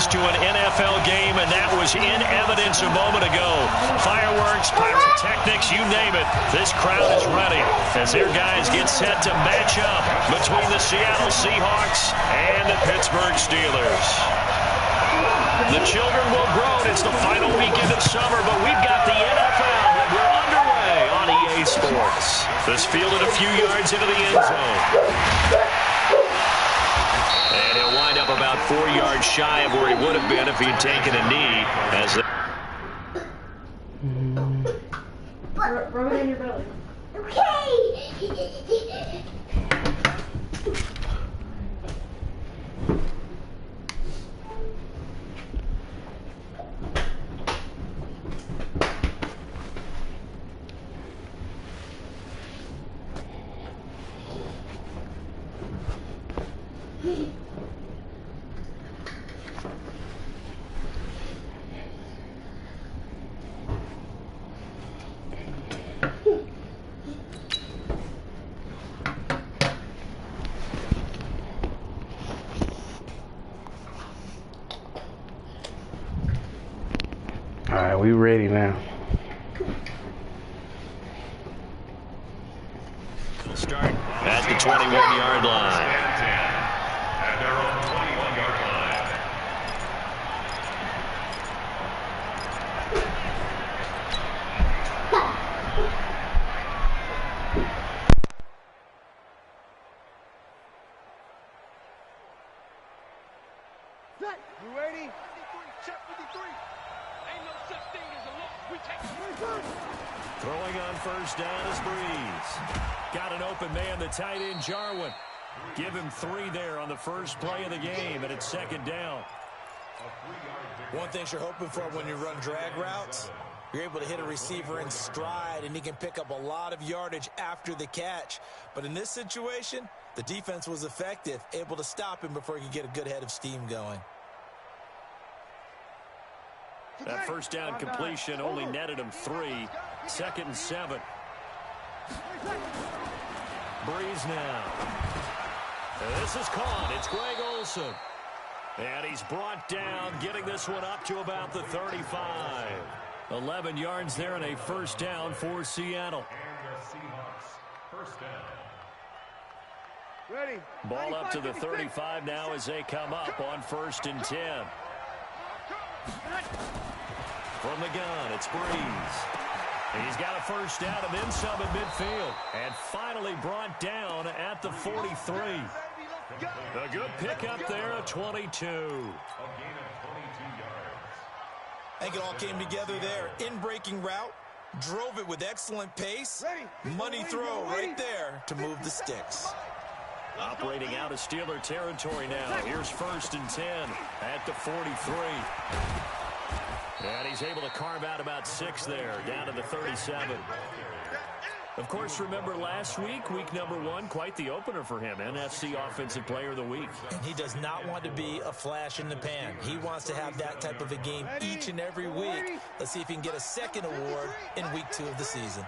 fans to an NFL game, and that was in evidence a moment ago. Fireworks, pyrotechnics, you name it. This crowd is ready as their guys get set to match up between the Seattle Seahawks and the Pittsburgh Steelers. The children will groan. It's the final weekend of summer, but we've got the NFL, and we're underway on EA Sports. This fielded a few yards into the end zone. And he'll wind up about 4 yards shy of where he would have been if he'd taken a knee. Rub it in your belly. Okay. All right, we ready now. We'll start at the 21-yard line. At their own 21-yard line. You ready? Check 53. Ain't no such thing as a loss. We take Throwing on first down is Breeze. Got an open man, the tight end, Jarwin. Give him 3 there on the first play of the game, and it's second down. One thing you're hoping for when you run drag routes, you're able to hit a receiver in stride, and he can pick up a lot of yardage after the catch. But in this situation, the defense was effective, able to stop him before he could get a good head of steam going. That first down completion only netted him 3. Second and 7. Breeze now. This is caught. It's Greg Olsen. And he's brought down, getting this one up to about the 35. 11 yards there and a first down for Seattle. And the Seahawks, first down. Ready. Ball up to the 35 now as they come up on first and 10. From the gun, it's Breeze. He's got a first down and then some at midfield. And finally brought down at the 43. A good pickup there at 22. A gain of 22 yards. I think it all came together there. In-breaking route, drove it with excellent pace. Money throw right there to move the sticks. Operating out of Steeler territory now. Here's first and 10 at the 43. And he's able to carve out about 6 there, down to the 37. Of course, remember last week, week number 1, quite the opener for him. NFC Offensive Player of the Week. And he does not want to be a flash in the pan. He wants to have that type of a game each and every week. Let's see if he can get a second award in week 2 of the season.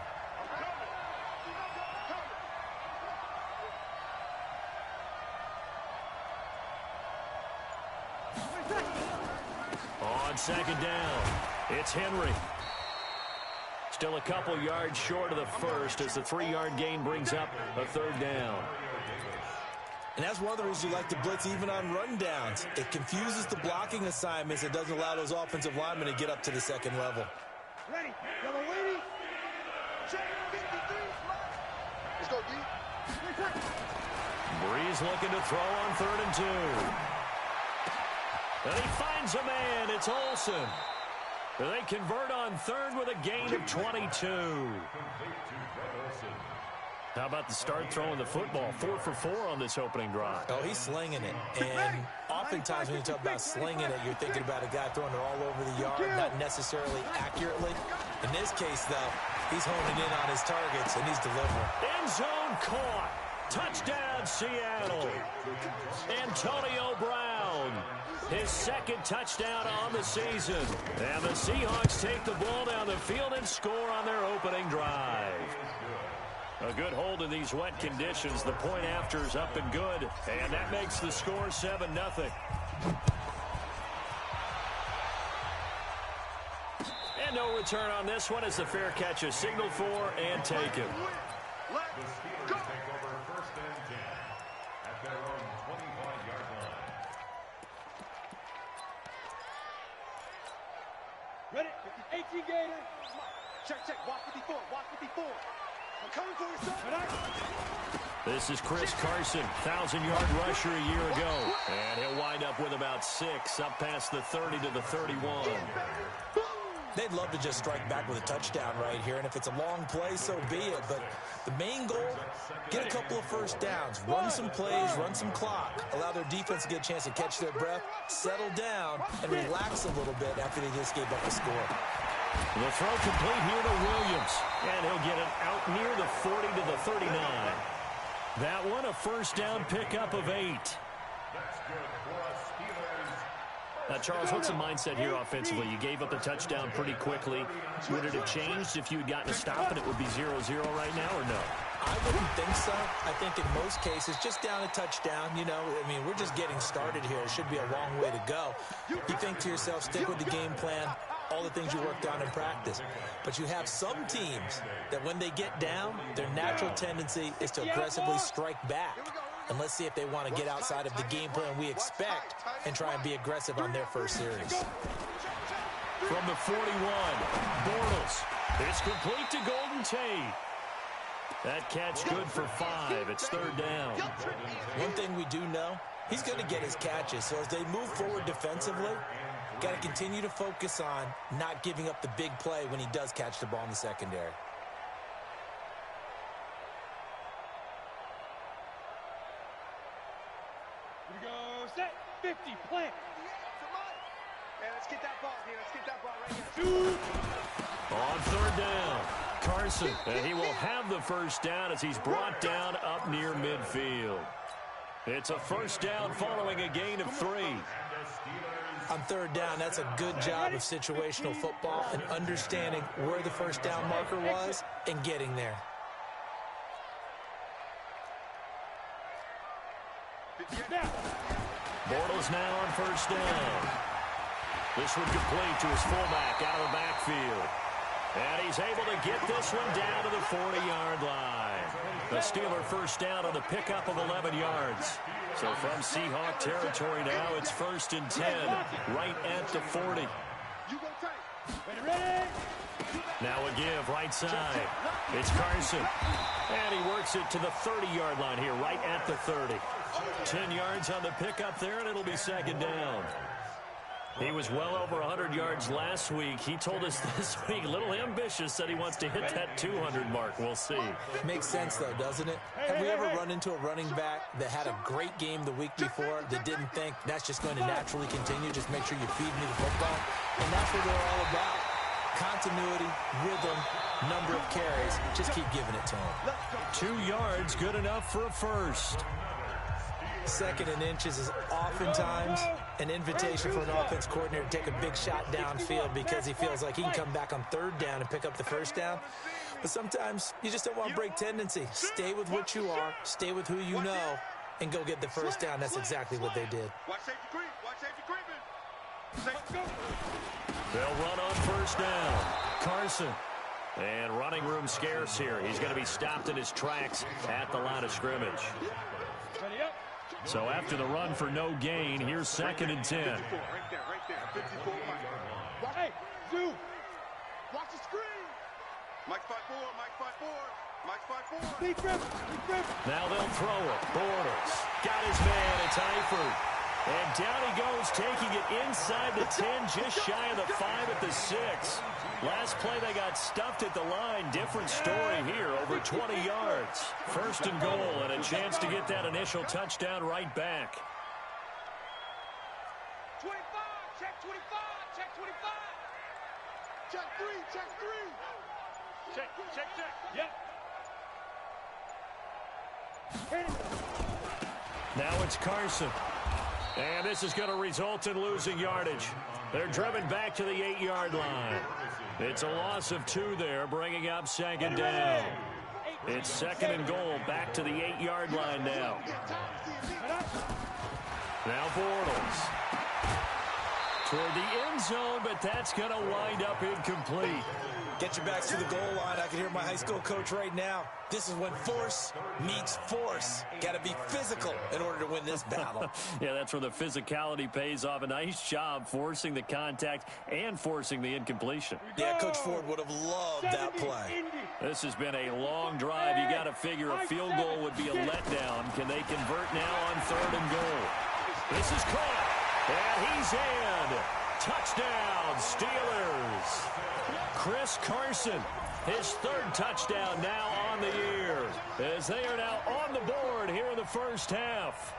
On second down, it's Henry. Still a couple yards short of the first as the 3-yard gain brings up a third down. And that's one of the reasons you like to blitz even on rundowns. It confuses the blocking assignments. It doesn't allow those offensive linemen to get up to the second level. Ready. Double waiting. Check 53. Let's go, D. Breeze looking to throw on 3rd and 2. And he finds a man. It's Olsen. They convert on 3rd with a gain of 22. How about the start throwing the football? 4 for 4 on this opening drive. Oh, he's slinging it. And oftentimes when you talk about slinging it, you're thinking about a guy throwing it all over the yard, not necessarily accurately. In this case, though, he's honing in on his targets, and he's delivering. End zone caught. Touchdown, Seattle. Antonio Brown. His second touchdown on the season. And the Seahawks take the ball down the field and score on their opening drive. A good hold in these wet conditions. The point after is up and good. And that makes the score 7-0. And no return on this one as the fair catch is signaled for and taken. The Steelers take over 1st and 10 at their own 25-yard line. Ready? 18 Gator. Check, check. Watch 54. Watch 54. I'm coming for you, son. This is Chris Carson, 1,000-yard rusher a year ago. And he'll wind up with about 6, up past the 30 to the 31. They'd love to just strike back with a touchdown right here, and if it's a long play, so be it. But the main goal, get a couple of first downs, run some plays, run some clock, allow their defense to get a chance to catch their breath, settle down, and relax a little bit after they just gave up a score. The throw complete here to Williams, and he'll get it out near the 40 to the 39. That one, a first down pickup of 8. That's good for us Steelers. Charles, what's the mindset here offensively? You gave up the touchdown pretty quickly. Would it have changed if you had gotten a stop and it would be 0-0 right now, or no? I wouldn't think so. I think in most cases, just down a touchdown, you know, I mean, we're just getting started here. It should be a long way to go. You think to yourself, stick with the game plan, all the things you worked on in practice. But you have some teams that when they get down, their natural tendency is to aggressively strike back. And let's see if they want to get outside of the game plan we expect and try and be aggressive on their first series. From the 41, Bortles. It's complete to Golden Tate. That catch good for 5. It's 3rd down. One thing we do know, he's going to get his catches. So as they move forward defensively, got to continue to focus on not giving up the big play when he does catch the ball in the secondary. Here we go. Set. 50. Plant. Hey, let's get that ball here. Let's get that ball right here. On 3rd down, Carson, and he will have the first down as he's brought down up near midfield. It's a first down following a gain of 3. On 3rd down, that's a good job of situational football and understanding where the first down marker was and getting there. Bortles now on first down. This one complete to his fullback out of the backfield. And he's able to get this one down to the 40-yard line. The Steeler first down on the pickup of 11 yards. So from Seahawk territory now, it's 1st and 10, right at the 40. Now a give, right side. It's Carson. And he works it to the 30-yard line here, right at the 30. 10 yards on the pickup there, and it'll be 2nd down. He was well over 100 yards last week. He told us this week, a little ambitious, said he wants to hit that 200 mark. We'll see. Makes sense, though, doesn't it? Have we ever run into a running back that had a great game the week before that didn't think that's just going to naturally continue? Just make sure you feed me the football. And that's what we're all about. Continuity, rhythm, number of carries. Just keep giving it to him. 2 yards, good enough for a first. 2nd and inches is oftentimes an invitation for an offense coordinator to take a big shot downfield because he feels like he can come back on 3rd down and pick up the first down. But sometimes you just don't want break tendency. Stay with what you are, stay with who you know, and go get the first down. That's exactly what they did. Watch safety creep. Watch safety creeping. Safety go. They'll run on first down. Carson. And running room scarce here. He's going to be stopped in his tracks at the line of scrimmage. Ready up. So after the run for no gain, here's 2nd and 10. Right there, right there. 54. Hey, Zoo. Watch the screen. Mike 5-4, Mike 5-4, Mike 5-4. Big grip, big grip. Now they'll throw it. Bortles got his man. It's Eifert. And down he goes, taking it inside the 10, just shy of the 5 at the 6. Last play, they got stuffed at the line. Different story here, over 20 yards. 1st and goal, and a chance to get that initial touchdown right back. 25, check 25, check 25. Check 3, check 3. Check, check, check. Yep. Hit it. Now it's Carson. And this is going to result in losing yardage. They're driven back to the 8-yard line. It's a loss of 2 there, bringing up 2nd down. It's 2nd and goal, back to the 8-yard line now. Now Bortles. toward the end zone, but that's going to wind up incomplete. Get your backs to the goal line. I can hear my high school coach right now. This is when force meets force. Got to be physical in order to win this battle. Yeah, that's where the physicality pays off. A nice job forcing the contact and forcing the incompletion. Yeah, Coach Ford would have loved that play. This has been a long drive. You got to figure a field goal would be a letdown. Can they convert now on 3rd and goal? This is caught, and he's in. Touchdown, Steelers. Chris Carson, his 3rd touchdown now on the year, as they are now on the board here in the first half.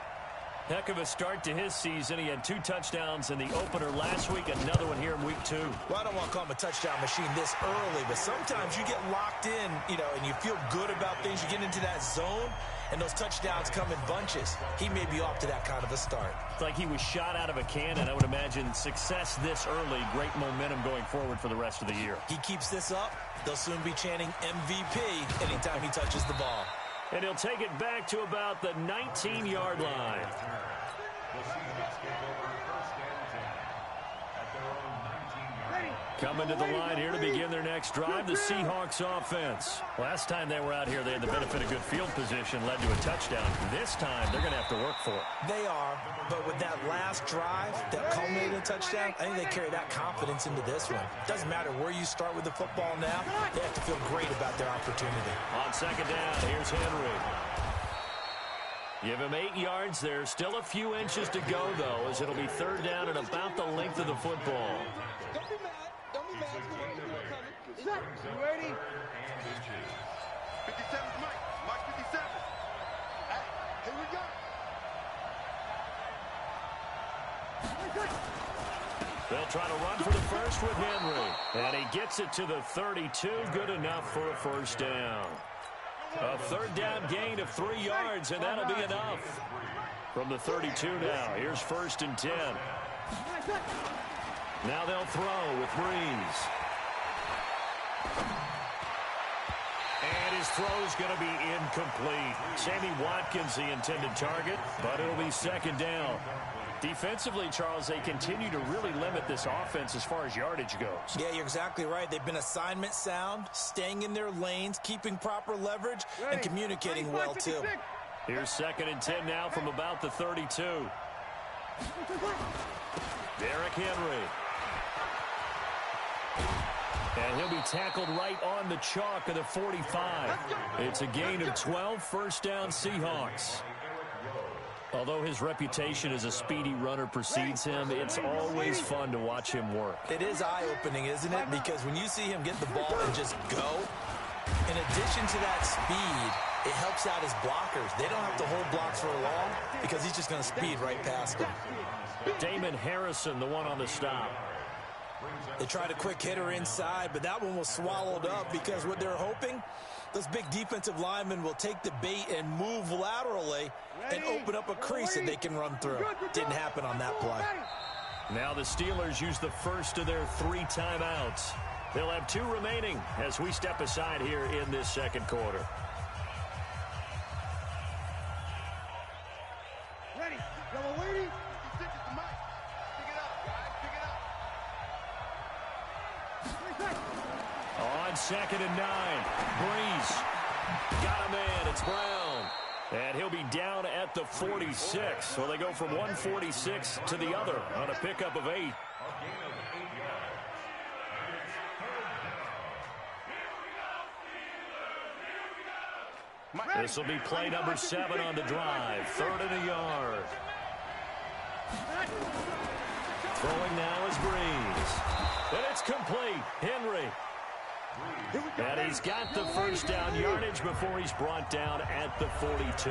Heck of a start to his season. He had 2 touchdowns in the opener last week, another one here in week 2. Well, I don't want to call him a touchdown machine this early, but sometimes you get locked in, and you feel good about things. You get into that zone, and those touchdowns come in bunches. He may be off to that kind of a start. It's like he was shot out of a cannon. I would imagine success this early, great momentum going forward for the rest of the year. He keeps this up, they'll soon be chanting MVP anytime he touches the ball. And he'll take it back to about the 19-yard line. Coming to the line here to begin their next drive, the Seahawks offense. Last time they were out here, they had the benefit of good field position, led to a touchdown. This time, they're going to have to work for it. They are, but with that last drive that culminated in a touchdown, I think they carry that confidence into this one. Doesn't matter where you start with the football now, they have to feel great about their opportunity. On 2nd down, here's Henry. Give him 8 yards. There's still a few inches to go, though, as it'll be 3rd down and about the length of the football. You ready? 57's Mike. Mike 57. Hey, here we go. They'll try to run for the first with Henry. And he gets it to the 32. Good enough for a 1st down. A 3rd down gain of 3 yards, and that'll be enough. From the 32 now, here's 1st and 10. Now they'll throw with Breeze. And his throw's going to be incomplete. Sammy Watkins, the intended target, but it'll be 2nd down. Defensively, Charles, they continue to really limit this offense as far as yardage goes. Yeah, you're exactly right. They've been assignment sound, staying in their lanes, keeping proper leverage, and communicating well, too. Here's 2nd and 10 now from about the 32. Derrick Henry. And he'll be tackled right on the chalk of the 45. It's a gain of 12, 1st down Seahawks. Although his reputation as a speedy runner precedes him, it's always fun to watch him work. It is eye-opening, isn't it? Because when you see him get the ball and just go, in addition to that speed, it helps out his blockers. They don't have to hold blocks for long because he's just going to speed right past them. Damon Harrison, the one on the stop. They tried a quick hitter inside, but that one was swallowed up because what they're hoping, those big defensive linemen will take the bait and move laterally and open up a crease that they can run through. Didn't happen on that play. Now the Steelers use the first of their 3 timeouts. They'll have 2 remaining as we step aside here in this 2nd quarter. Ready. Double waiting. 56 is the mic. Pick it up, guys. Pick it up. On 2nd and 9, Breeze got a man. It's Brown. And he'll be down at the 46. So they go from 146 to the other on a pickup of 8. This will be play number 7 on the drive. 3rd and a yard. Throwing now is Breeze. And it's complete. Henry. And he's got the 1st down yardage before he's brought down at the 42.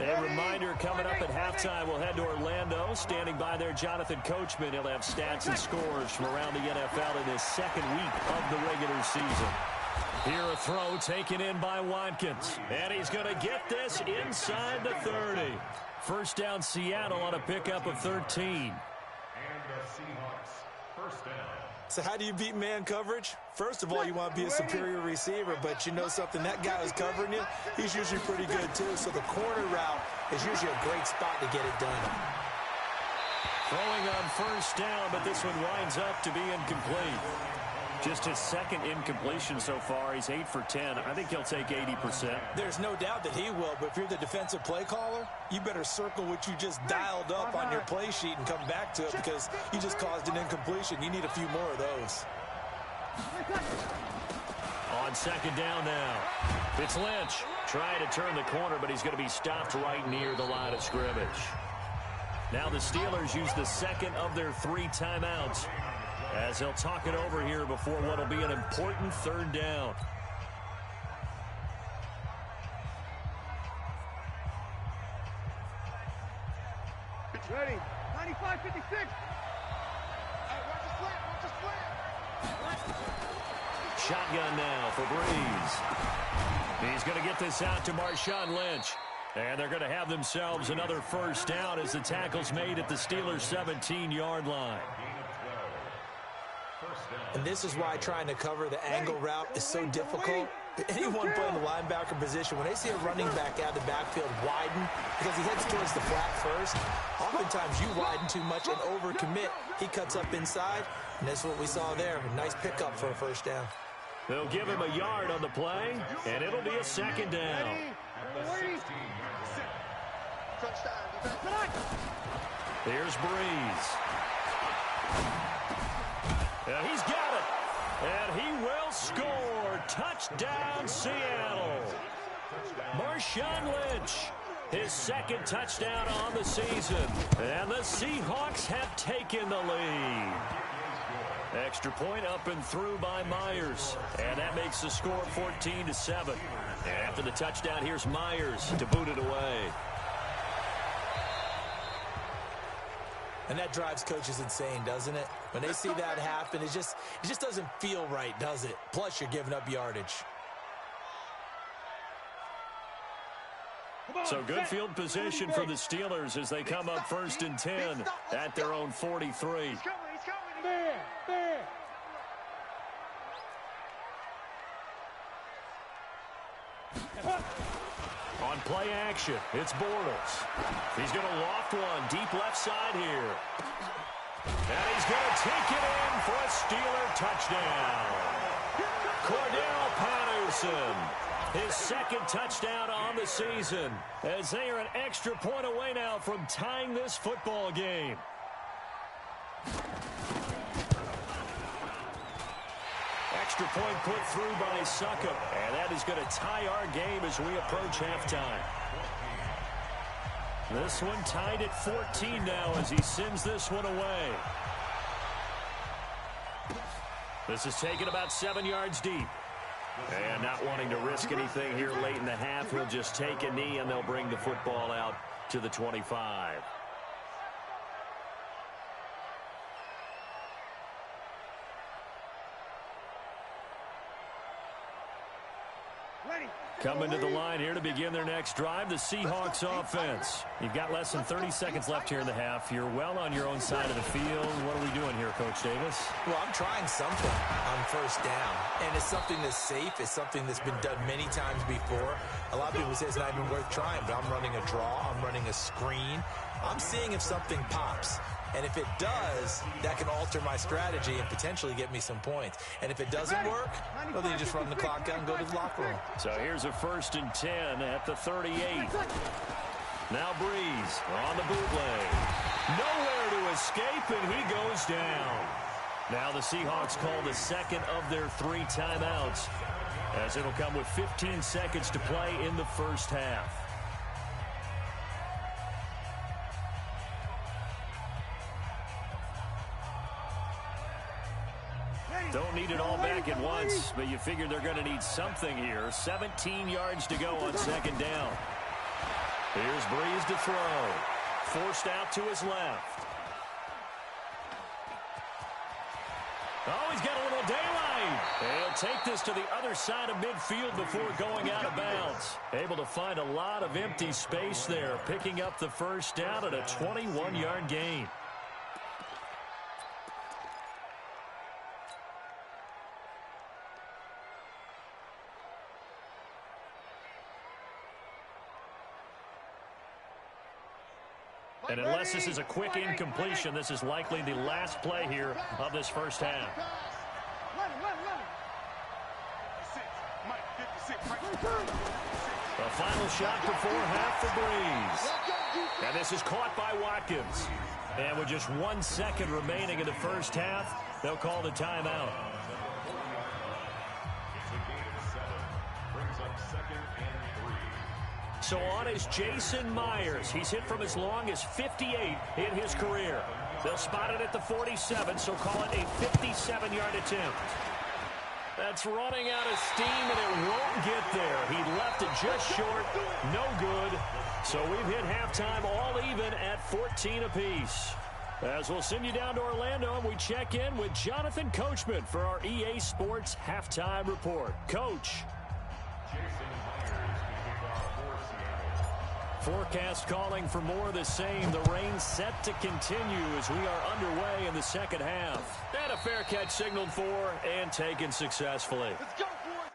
A reminder, coming up at halftime, we'll head to Orlando. Standing by there, Jonathan Coachman. He'll have stats and scores from around the NFL in his 2nd week of the regular season. Here a throw taken in by Watkins. And he's going to get this inside the 30. 1st down Seattle on a pickup of 13. And the Seahawks 1st down. So how do you beat man coverage? First of all, you want to be a superior receiver, but you know something, that guy who's covering you, he's usually pretty good too. So the corner route is usually a great spot to get it done. Throwing on first down, but this one winds up to be incomplete. Just his second incompletion so far. He's 8 for 10. I think he'll take 80%. There's no doubt that he will, but if you're the defensive play caller, you better circle what you just dialed up on your play sheet and come back to it because you just caused an incompletion. You need a few more of those. On second down now, it's Lynch trying to turn the corner, but he's going to be stopped right near the line of scrimmage. Now the Steelers use the second of their 3 timeouts as they'll talk it over here before what will be an important third down. Ready. 95-56. Watch the slant. Shotgun now for Breeze. He's going to get this out to Marshawn Lynch. And they're going to have themselves another first down as the tackle's made at the Steelers' 17-yard line. And this is why trying to cover the angle route is so difficult. Anyone playing the linebacker position, when they see a running back out of the backfield widen because he heads towards the flat first, oftentimes you widen too much and overcommit. He cuts up inside, and that's what we saw there. A nice pickup for a first down. They'll give him a yard on the play, and it'll be a second down. Here's Breeze. And he's got it. And he will score. Touchdown, Seattle. Marshawn Lynch, his second touchdown on the season. And the Seahawks have taken the lead. Extra point up and through by Myers. And that makes the score 14-7. And after the touchdown, here's Myers to boot it away. And that drives coaches insane, doesn't it? When they see that happen, it just doesn't feel right, does it? Plus, you're giving up yardage. So good field position for the Steelers as they come up 1st and 10 at their own 43. On play action, it's Bortles. He's going to loft one deep left side here. And he's going to take it in for a Steeler touchdown. Cordell Patterson, his second touchdown on the season, as they are an extra point away now from tying this football game. Extra point put through by Succop, and that is going to tie our game as we approach halftime. This one tied at 14 now as he sends this one away. This is taken about 7 yards deep. And not wanting to risk anything here late in the half, he'll just take a knee and they'll bring the football out to the 25. Coming to the line here to begin their next drive, the Seahawks offense. You've got less than 30 seconds left here in the half. You're well on your own side of the field. What are we doing here, Coach Davis? Well, I'm trying something on first down, and it's something that's safe. It's something that's been done many times before. A lot of people say it's not even worth trying, but I'm running a draw. I'm running a screen. I'm seeing if something pops. And if it does, that can alter my strategy and potentially get me some points. And if it doesn't work, well, then you just run the clock out and go to the locker room. So here's a 1st and 10 at the 38. Now Breeze on the bootleg. Nowhere to escape, and he goes down. Now the Seahawks call the second of their 3 timeouts, as it'll come with 15 seconds to play in the first half. Don't need it all back at once, but you figure they're going to need something here. 17 yards to go on second down. Here's Breeze to throw. Forced out to his left. Oh, he's got a little daylight. He'll take this to the other side of midfield before going out of bounds. Able to find a lot of empty space there, picking up the first down at a 21-yard gain. And unless this is a quick incompletion, this is likely the last play here of this first half. The final shot before half for Breeze. And this is caught by Watkins. And with just 1 second remaining in the first half, they'll call the timeout. So on is Jason Myers. He's hit from as long as 58 in his career. They'll spot it at the 47, so call it a 57-yard attempt. That's running out of steam, and it won't get there. He left it just short. No good. So we've hit halftime all even at 14 apiece. As we'll send you down to Orlando, and we check in with Jonathan Coachman for our EA Sports Halftime Report. Coach. Forecast calling for more of the same. The rain set to continue as we are underway in the second half. And a fair catch signaled for and taken successfully. Let's go, boys.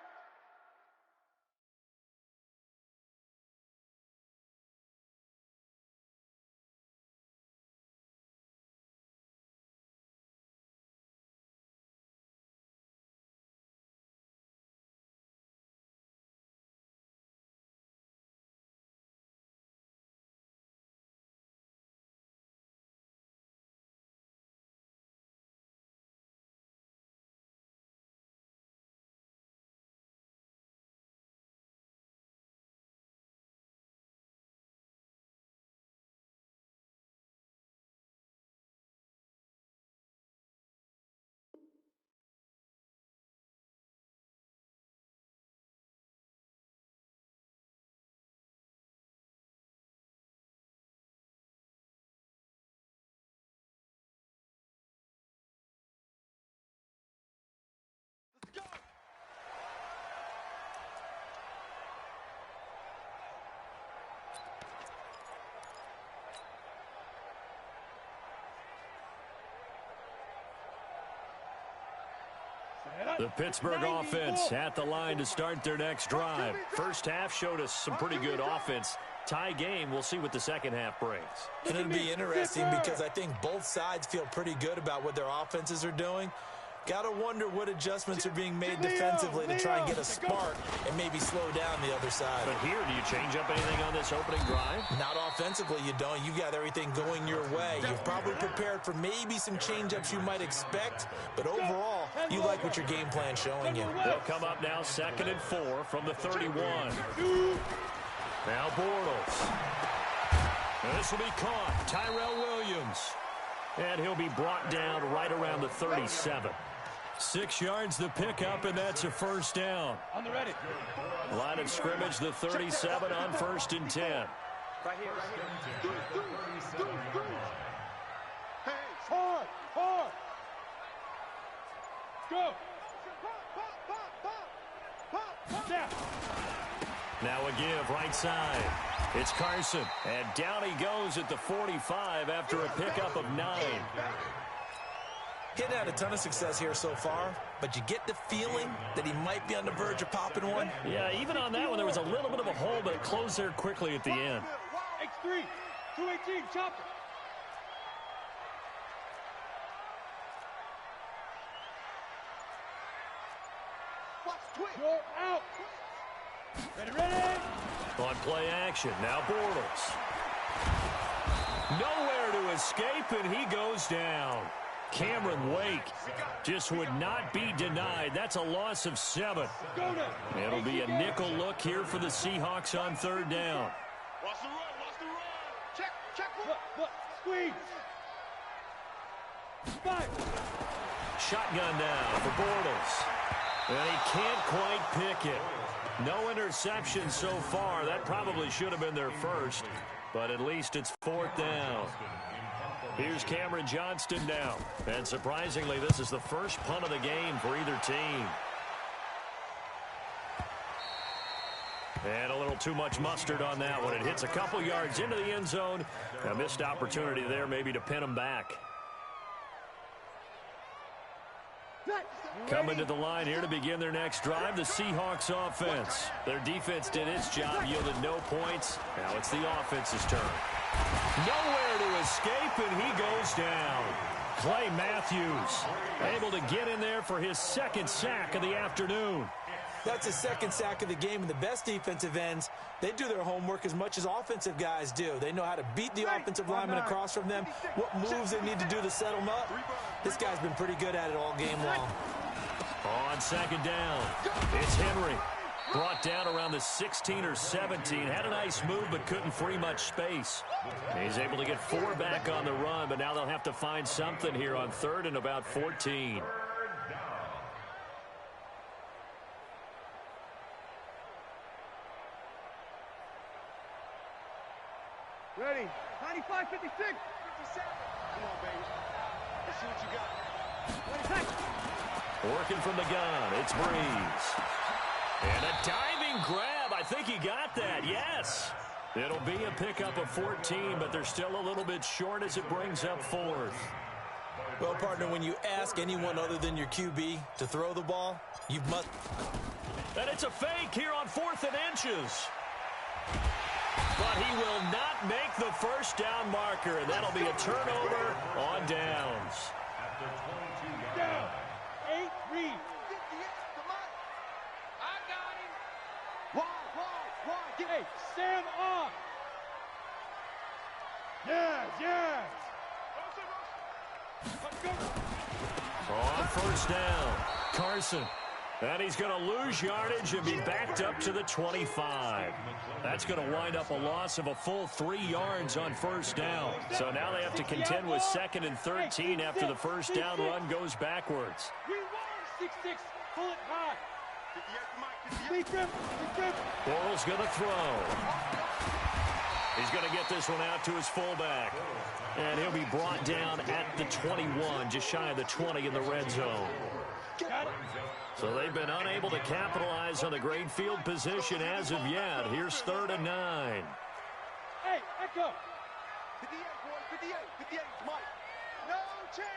The Pittsburgh offense at the line to start their next drive. First half showed us some pretty good offense. Tie game. We'll see what the second half brings. And it'll be interesting because I think both sides feel pretty good about what their offenses are doing. Got to wonder what adjustments are being made defensively to try and get a spark and maybe slow down the other side. But here, do you change up anything on this opening drive? Not offensively, you don't. You've got everything going your way. You've probably prepared for maybe some change-ups you might expect, but overall, you like what your game plan's showing you. They'll come up now 2nd and 4 from the 31. Now Bortles. And this will be caught. Tyrell Williams. And he'll be brought down right around the 37. 6 yards the pickup, and that's a first down. On the ready. Line of scrimmage, the 37 on 1st and 10. Right here. Hey, hard. Go. Down. Now a give right side. It's Carson. And down he goes at the 45 after a pickup of 9. Getting had a ton of success here so far, but you get the feeling that he might be on the verge of popping one. Yeah, even on that one, there was a little bit of a hole, but it closed there quickly at the end. X3, 218, chop it. Watch twitch. You're out. Ready. On play action, now Bortles. Nowhere to escape, and he goes down. Cameron Wake just would not be denied. That's a loss of 7. It'll be a nickel look here for the Seahawks on 3rd down. Watch the run. Check. Look. Squeeze. Shotgun down for Bortles. And he can't quite pick it. No interception so far. That probably should have been their first, but at least it's 4th down. Here's Cameron Johnston now. And surprisingly, this is the first punt of the game for either team. And a little too much mustard on that one. It hits a couple yards into the end zone. A missed opportunity there maybe to pin them back. Coming to the line here to begin their next drive, the Seahawks offense. Their defense did its job, yielded no points. Now it's the offense's turn. Nowhere to escape, and he goes down. Clay Matthews able to get in there for his second sack of the afternoon. That's his second sack of the game, and the best defensive ends, they do their homework as much as offensive guys do. They know how to beat the offensive lineman across from them, what moves they need to do to set them up. This guy's been pretty good at it all game long. On second down, it's Henry. Brought down around the 16 or 17. Had a nice move, but couldn't free much space. He's able to get 4 back on the run, but now they'll have to find something here on 3rd and about 14. Ready. 95, 56, 57. Come on, baby. Let's see what you got. Working from the gun, it's Breeze. And a diving grab. I think he got that, yes. It'll be a pickup of 14, but they're still a little bit short as it brings up 4th. Well, partner, when you ask anyone other than your QB to throw the ball, you must. And it's a fake here on 4th and inches. But he will not make the first down marker, and that'll be a turnover on downs. Down. 8, read. I got him. Wide. Get it. Sam off. Yes. Let's go. On first down, Carson. And he's going to lose yardage and be backed up to the 25. That's going to wind up a loss of a full 3 yards on first down. So now they have to contend with 2nd and 13 after the first down run goes backwards. We won 6-6. Pull it high. Borrell's going to throw. He's going to get this one out to his fullback. And he'll be brought down at the 21, just shy of the 20 in the red zone. So they've been unable to capitalize on the great field position as of yet. Here's 3rd and 9. Hey, echo. 58, boy, 58, Mike. No chance.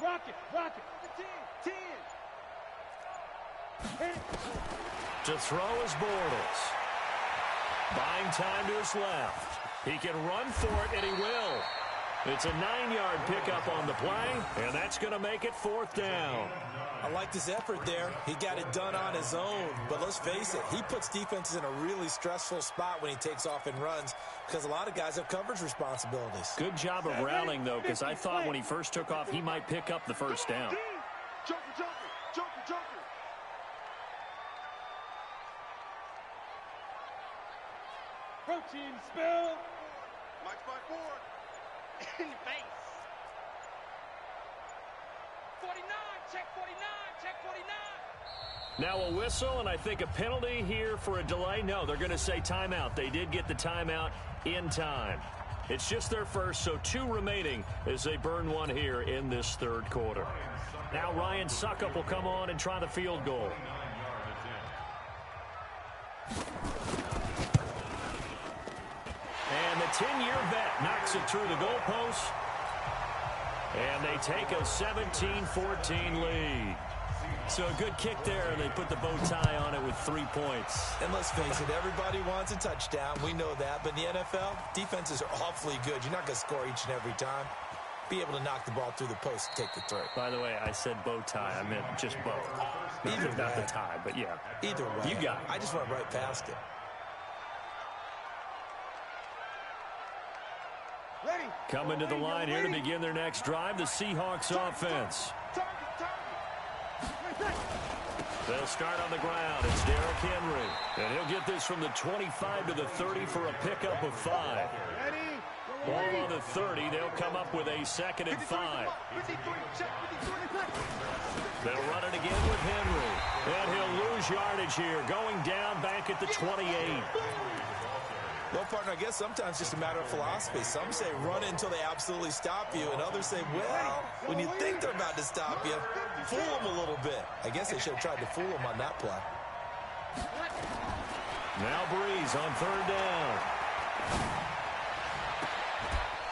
Rock it. 10. To throw is Bortles. Buying time to his left. He can run for it, and he will. It's a 9-yard pickup on the play, and that's going to make it 4th down. I liked his effort there. He got it done on his own. But let's face it, he puts defenses in a really stressful spot when he takes off and runs because a lot of guys have coverage responsibilities. Good job of rallying, though, because I thought when he first took off, he might pick up the first down. Joker. Protein spill. Mike's by 4. In the face. 49, check 49. Now a whistle, and I think a penalty here for a delay. No, they're going to say timeout. They did get the timeout in time. It's just their first, so 2 remaining as they burn 1 here in this 3rd quarter. Now Ryan Suckup will come on and try the field goal. And the 10-year vet knocks it through the goalpost. And they take a 17-14 lead. So a good kick there, and they put the bow tie on it with 3 points. And let's face it, everybody wants a touchdown. We know that. But in the NFL, defenses are awfully good. You're not going to score each and every time. Be able to knock the ball through the post and take the 3. By the way, I said bow tie. I meant just bow. Either way. Not the tie, but yeah. Either way. You got it. I just went right past it. Ready. Coming to the line here to begin their next drive, the Seahawks offense. They'll start on the ground. It's Derrick Henry. And he'll get this from the 25 to the 30 for a pickup of 5. Ball on the 30. They'll come up with a 2nd and 5. They'll run it again with Henry. And he'll lose yardage here, going down back at the 28. Well, partner, I guess sometimes it's just a matter of philosophy. Some say run it until they absolutely stop you, and others say, well, when you think they're about to stop you, fool them a little bit. I guess they should have tried to fool them on that play. Now Breeze on 3rd down.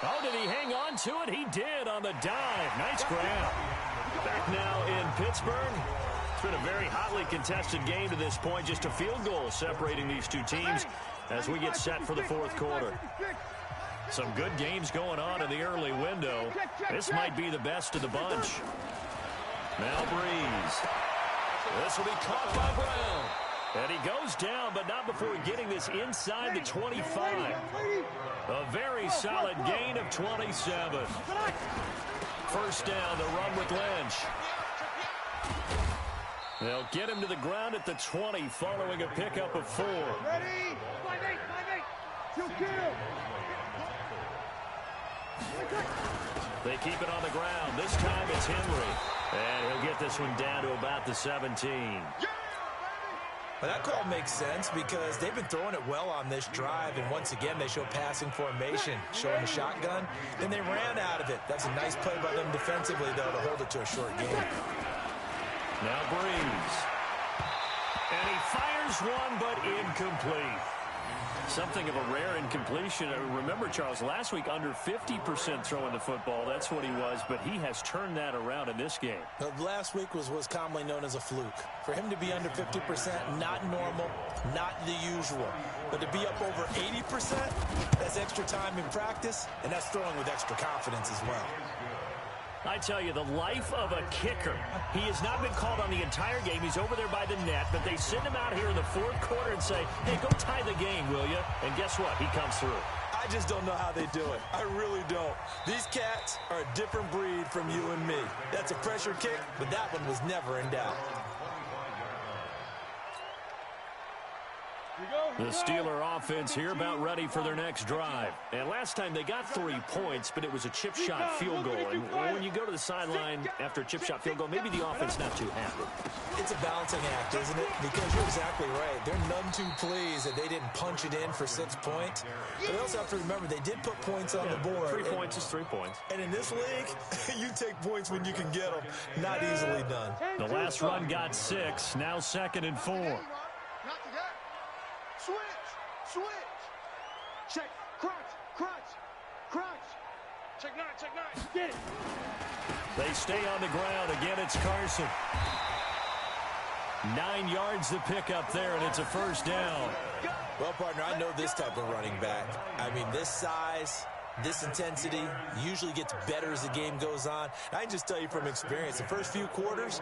Oh, did he hang on to it? He did on the dive. Nice grab. Back now in Pittsburgh. It's been a very hotly contested game to this point. Just a field goal separating these 2 teams as we get set for the 4th quarter. Some good games going on in the early window. This might be the best of the bunch. Now Breeze. This will be caught by Brown. And he goes down, but not before getting this inside the 25. A very solid gain of 27. First down, the run with Lynch. They'll get him to the ground at the 20 following a pickup of 4. Ready? 5-8. They keep it on the ground. This time it's Henry. And he'll get this one down to about the 17. Well, that call makes sense because they've been throwing it well on this drive, and once again they show passing formation, showing the shotgun, and they ran out of it. That's a nice play by them defensively, though, to hold it to a short game. Now Breeze. And he fires one, but incomplete. Something of a rare incompletion. Remember, Charles, last week under 50% throwing the football. That's what he was, but he has turned that around in this game. Last week was commonly known as a fluke. For him to be under 50%, not normal, not the usual. But to be up over 80%, that's extra time in practice, and that's throwing with extra confidence as well. I tell you, the life of a kicker. He has not been called on the entire game. He's over there by the net, but they send him out here in the fourth quarter and say, hey, go tie the game, will you? And guess what? He comes through. I just don't know how they do it. I really don't. These cats are a different breed from you and me. That's a pressure kick, but that one was never in doubt. The Steeler offense here about ready for their next drive. And last time they got 3 points, but it was a chip shot field goal. And when you go to the sideline after a chip shot field goal, maybe the offense not too happy. It's a balancing act, isn't it? Because you're exactly right. They're none too pleased that they didn't punch it in for 6 points. But they also have to remember they did put points on the board. 3 points is 3 points. And in this league, you take points when you can get them. Not easily done. The last run got 6. Now 2nd and 4. Switch. Check. Crunch. Check 9. Get it. They stay on the ground. Again, it's Carson. 9 yards to pick up there, and it's a first down. Well, partner, I know this type of running back. I mean, this size, this intensity usually gets better as the game goes on. I can just tell you from experience, the first few quarters,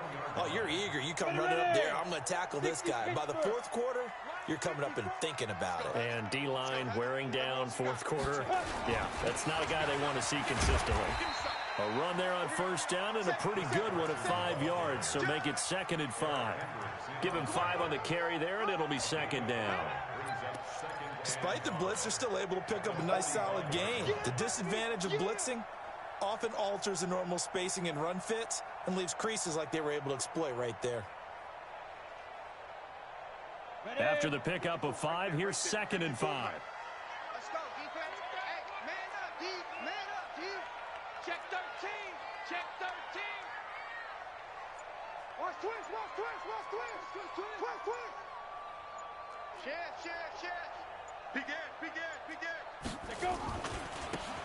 you're eager. You come running up there, I'm going to tackle this guy. By the fourth quarter, you're coming up and thinking about it. And D-line wearing down fourth quarter. Yeah, that's not a guy they want to see consistently. A run there on first down and a pretty good one at 5 yards, so make it 2nd and 5. Give him 5 on the carry there, and it'll be 2nd down. Despite the blitz, they're still able to pick up a nice, solid gain. The disadvantage of blitzing often alters the normal spacing and run fits and leaves creases like they were able to exploit right there. After the pickup of 5, here's 2nd and 5. Let's go, defense. Hey, man up, D. Check 13. Watch twist. Shit. Begin. Let's go.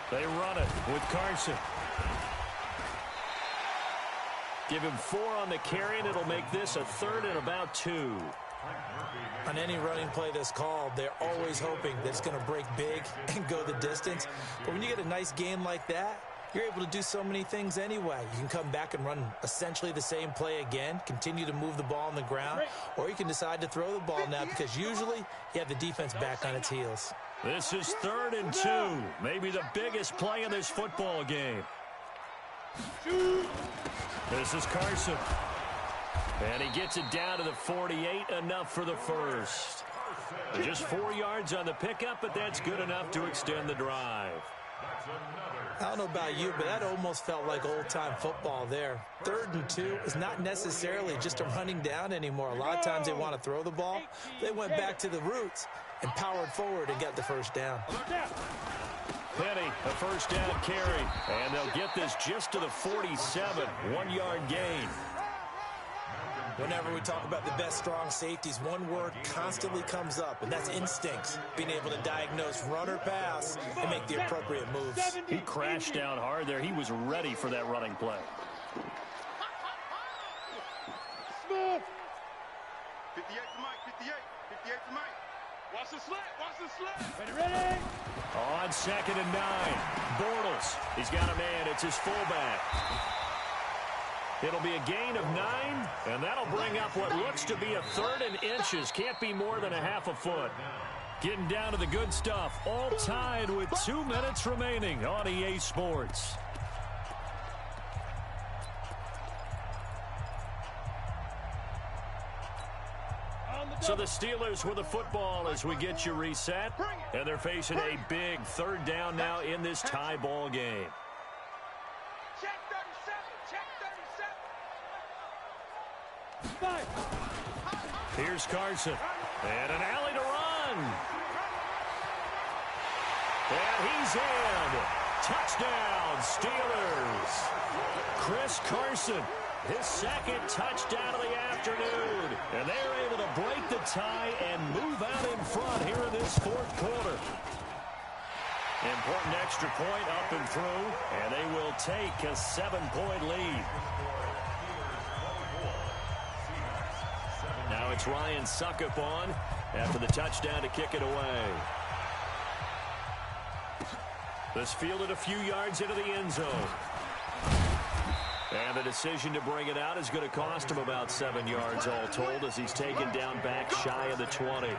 They run it with Carson. Give him 4 on the carry, and it'll make this a 3rd and about 2. On any running play that's called, they're always hoping that it's going to break big and go the distance. But when you get a nice game like that, you're able to do so many things anyway. You can come back and run essentially the same play again, continue to move the ball on the ground, or you can decide to throw the ball now because usually you have the defense back on its heels. This is 3rd and 2, maybe the biggest play in this football game. This is Carson. And he gets it down to the 48, enough for the first. Just 4 yards on the pickup, but that's good enough to extend the drive. I don't know about you, but that almost felt like old-time football there. 3rd and 2 is not necessarily just a running down anymore. A lot of times they want to throw the ball. They went back to the roots and powered forward and got the first down. Penny, a first down carry. And they'll get this just to the 47, 1-yard gain. Whenever we talk about the best strong safeties, one word constantly comes up, and that's instincts. Being able to diagnose run or pass and make the appropriate moves. He crashed down hard there. He was ready for that running play. 58 to Mike. Watch the slant. Ready. on 2nd and 9. Bortles, he's got a man. It's his fullback. It'll be a gain of 9, and that'll bring up what looks to be a 3rd and inches. Can't be more than a half a foot. Getting down to the good stuff. All tied with 2 minutes remaining on EA Sports. So the Steelers with the football as we get you reset. And they're facing a big 3rd down now in this tie ball game. Check 37. Here's Carson. And an alley to run. And he's in. Touchdown, Steelers. Chris Carson, his 2nd touchdown of the afternoon. And they're able to break the tie and move out in front here in this 4th quarter. Important extra point up and through, and they will take a 7-point lead. Now it's Ryan Suckup on after the touchdown to kick it away. This fielded a few yards into the end zone. And the decision to bring it out is going to cost him about 7 yards all told as he's taken down back shy of the 20.